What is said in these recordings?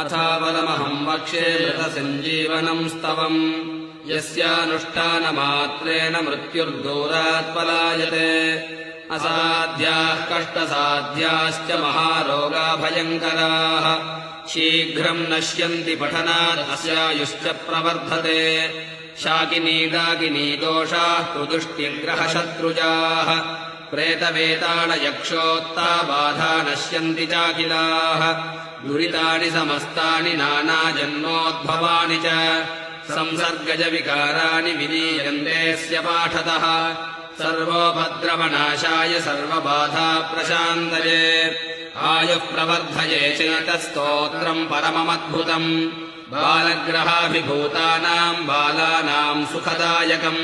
अथापरमहम् वक्ष्ये मृतसञ्जीवनम् स्तवम् यस्यानुष्ठानमात्रेण मृत्युर्दूरात् पलायते असाध्याः कष्टसाध्याश्च महारोगा भयङ्कराः शीघ्रम् नश्यन्ति पठनात् अस्यायुश्च प्रवर्धते शाकिनी दाकिनी दोषाः कुदुष्टिग्रहशत्रुजाः प्रेतवेतालयक्षोत्ता बाधा नश्यन्ति चाकिलाः दुरितानि समस्तानि नानाजन्मोद्भवानि च संसर्गज विकाराणि विलीयन्तेऽस्य पाठतः सर्वोपद्रवनाशाय सर्वबाधा प्रशान्तये आयुः प्रवर्धये चेतस्तोत्रम् परममद्भुतम् बालग्रहाभिभूतानाम् बालानाम् सुखदायकम्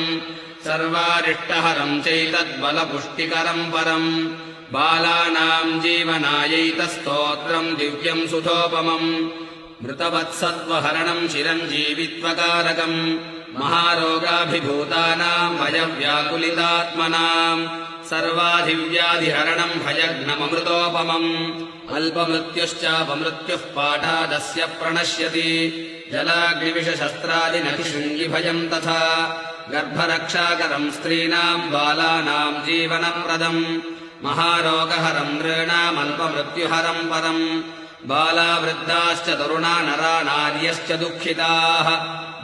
सर्वारिष्टहरम् चैतद्बलपुष्टिकरम् परम् बालानाम् जीवनायैतस्तोत्रम् दिव्यम् सुधोपमम् मृतवत्सत्त्वहरणम् चिरञ्जीवित्वकारकम् महारोगाभिभूतानाम् भयव्याकुलितात्मनाम् सर्वाधिव्याधिहरणम् भयघ्नममृतोपमम् अल्पमृत्युश्चापमृत्युः पाठादस्य प्रणश्यति जलाग्निविषशस्त्रादिनखिशृङ्गिभयम् तथा गर्भरक्षाकरम् स्त्रीणाम् बालानाम् जीवनप्रदम् महारोगहरम् नृणामल्पमृत्युहरम् परम् बाला वृद्धाश्च तरुणा नरा नार्यश्च दुःखिताः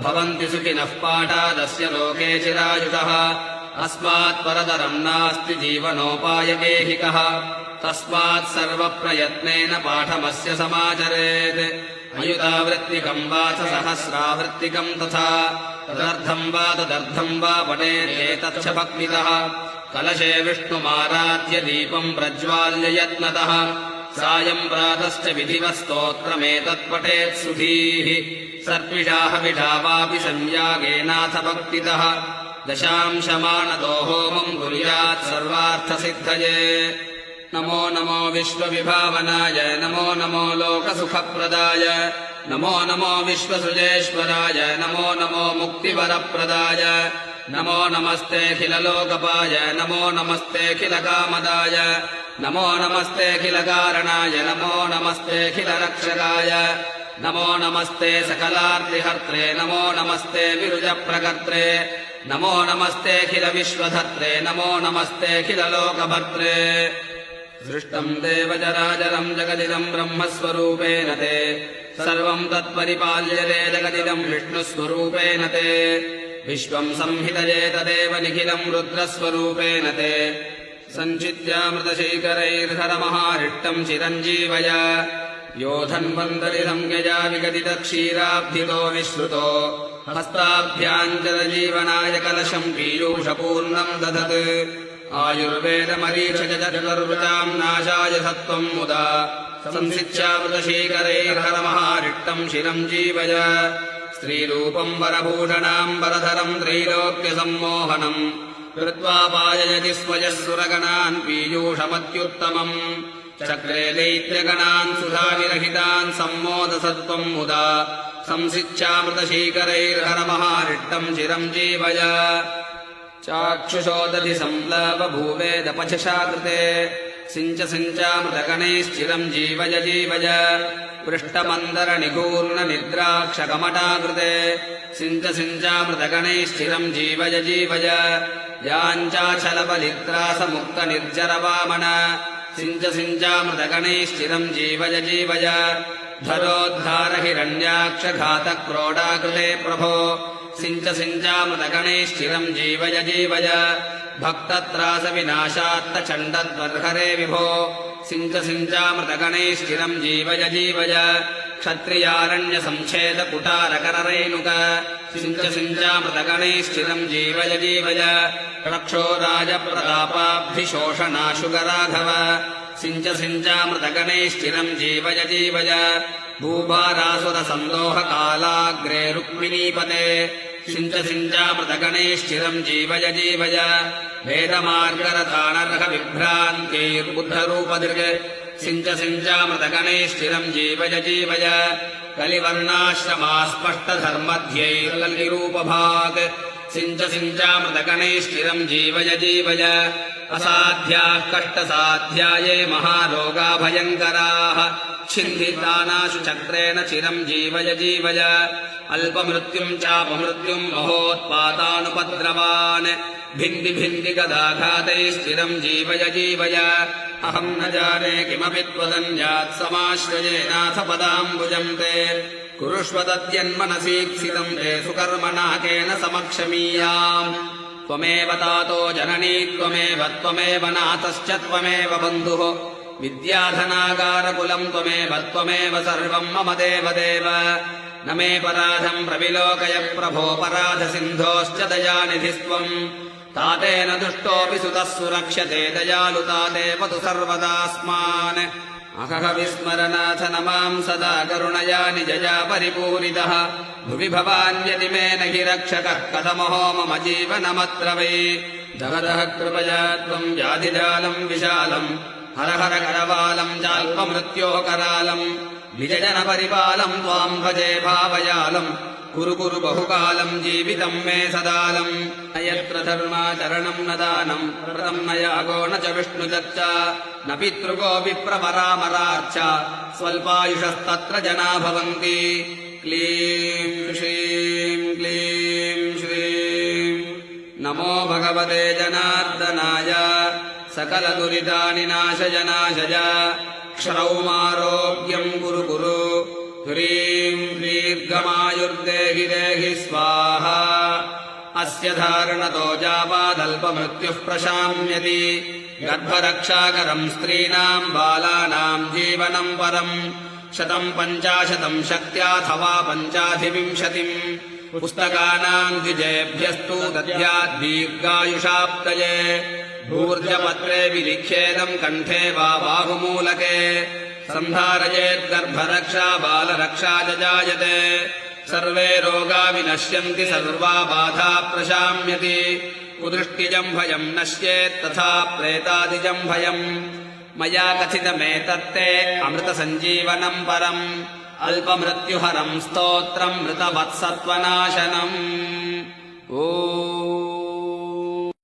भवन्ति सुखिनः पाठादस्य लोके चिरायुषः अस्मात्परतरम् नास्ति जीवनोपायगेहिकः तस्मात् सर्वप्रयत्नेन पाठमस्य समाचरेत् अयुतावृत्तिकम् वाच सहस्रावृत्तिकम् तथा तदर्थम् वा तदर्थम् वा पठेदेतच्च भक्तितः कलशे विष्णुमाराध्य दीपम् प्रज्वाल्य यत्नतः सायम् प्रातश्च विधिवस्तोत्रमेतत्पठेत् सुधीः सर्पिषाहविषा वापि संयागेनाथ भक्तितः दशांशमानतो होमम् कुर्यात् सर्वार्थसिद्धये नमो नमो विश्वविभावनाय नमो नमो लोकसुखप्रदाय नमो नमो विश्वसृजेश्वराय नमो नमो मुक्तिवरप्रदाय नमो नमस्तेऽखिललोकपाय नमो नमस्तेऽखिलकामदाय नमो नमस्तेऽखिलकारणाय नमो नमस्तेऽखिलरक्षकाय नमो नमस्ते सकलार्तिहर्त्रे नमो नमस्ते विरुजप्रकर्त्रे नमो नमस्तेऽखिलविश्वधर्त्रे नमो नमस्तेऽखिललोकभर्त्रे सृष्टम् देवचराचरम् जगदिदम् ब्रह्मस्वरूपेण ते सर्वम् तत्परिपाल्यते जगदिदम् विष्णुस्वरूपेण ते विश्वम् संहितये तदेव निखिलम् रुद्रस्वरूपेण ते सञ्चित्यामृतशैकरैर्हरमहारिष्टम् चिरञ्जीवय योधन्वन्तरि संज्ञया विगदितक्षीराब्धितो विश्रुतो हस्ताभ्याञ्चलजीवनाय कलशम् पीयूषपूर्णम् दधत् आयुर्वेदमरीषजचतुर्वृताम् नाशाय सत्त्वम् मुदा संसिच्यामृतशीकरैर्हरमहारिष्टम् शिरम् जीवय स्त्रीरूपम् वरभूषणाम् वरधरम् त्रैलोक्यसम्मोहनम् कृत्वा पाययति स्वयः सुरगणान् पीयूषमत्युत्तमम् चक्रे दैत्यगणान् सुधाविरहितान् सम्मोदसत्त्वम् मुदा संसिच्यामृतशीकरैर्हरमहारिष्टम् चिरम् जीवय चाक्षुषोदधि संलापभूवेदपचषा कृते सिञ्च सिञ्चामृतगणैश्चिरम् जीवय जीवय पृष्ठमन्दरनिगूर्णनिद्राक्षकमटाकृते सिञ्च सिञ्चामृतगणैश्चिरम् जीवय जीवय याञ्चाचलबलित्रासमुक्तनिर्जरवामन सिञ्च सिञ्चामृतगणैश्चिरम् जीवय जीवय धरोद्धारहिरण्याक्षघातक्रोडाकृते प्रभो सिञ्च सिञ्चामृतगणैश्चिरम् जीवय जीवय भक्तत्रासविनाशात्तचण्डद्वर्हरे विभो सिञ्च सिञ्चामृतगणैश्चिरम् जीवय जीवय क्षत्रियारण्यसंच्छेदकुटारकररेणुक सिञ्च सिञ्चामृतगणैश्चिरम् जीवय जीवय रक्षोराजप्रतापाब्धिशोषणाशुगराघव सिञ्च सिञ्चामृतगणैश्चिरम् जीवय जीवय भूभारासुरसन्दोहकालाग्रे रुक्मिणीपते सिञ्च सिञ्चामृतगणैश्चिरम् जीवय जीवय वेदमार्गरथानर्हविभ्रान्त्यैर्बुद्धरूपदृग् सिञ्च सिञ्चामृतगणैश्चिरम् जीवय जीवय कलिवर्णाश्रमास्पष्टधर्मध्यैर्कलिरूपभाक् सिञ्च सिञ्चामृतगणैश्चिरम् जीवय जीवय असाध्याः कष्टसाध्याये महारोगा भयङ्कराः छिन्दिदानाशु चक्रेण चिरम् जीवय जीवय अल्पमृत्युम् चापमृत्युम् महोत्पातानुपद्रवान् भिन्दि भिन्दि गदाघातैश्चिरम् जीवय जीवय अहम् न जाने किमपि त्वदन्यात् समाश्रयेनाथ पदाम्बुजम् ते कुरुष्व तद्यन्मनसीप्सितम् ते सुकर्मणा केन समक्षमीयाम् त्वमेव तातो जननी त्वमेव नाथश्च त्वमेव बन्धुः विद्याधनागारकुलम् त्वमेव सर्वम् मम देवदेव न मे पराधम् प्रविलोकय प्रभो पराधसिन्धोश्च दयानिधिस्त्वम् तातेन दुष्टोऽपि सुतः सुरक्ष्यते दयालुताते पतु सर्वदास्मान् अहह विस्मरनाथ नमाम् सदा करुणया निजया परिपूरितः भुवि भवान्यति मे न हि रक्षकः कथमहो मम जीवनमत्र वै जगदः कृपया त्वम् व्याधिजालम् विशालम् हर हर करवालम् चाल्पमृत्योः करालम् निजजनपरिपालम् त्वाम् भजे भावयालम् कुरु कुरु बहुकालम् जीवितम् मे सदालम् यत्र धर्माचरणम् न दानम् व्रतम् न यागो न च विष्णुचर्चा न पितृगो विप्रवरामरार्च स्वल्पायुषस्तत्र जना भवन्ति क्लीं श्रीं नमो भगवते जनार्दनाय सकलदुरितानि नाशय क्षरौमारोग्यम् कुरु कुरु ह्रीं दीर्घमायुर्देहि देहि स्वाहा अस्य धारणतो जापादल्पमृत्युः प्रशाम्यति गर्भरक्षाकरम् स्त्रीणाम् बालानाम् जीवनम् परम् 150 शक्त्याथवा 50 पुस्तकानाम् द्विजेभ्यस्तु दद्यात् दीर्घायुषाप्तये भूर्जपत्रे विलिख्येदम् कण्ठे वा बाहुमूलके सन्धारयेद्गर्भरक्षा बालरक्षा च जायते सर्वे रोगा विनश्यन्ति सर्वा बाधा प्रशाम्यति कुदृष्टिजम् भयम् नश्येत् तथा प्रेतादिजम् भयम् मया कथितमेतत्ते अमृतसञ्जीवनम् परम् अल्पमृत्युहरम् स्तोत्रम् मृतवत्सत्त्वनाशनम्।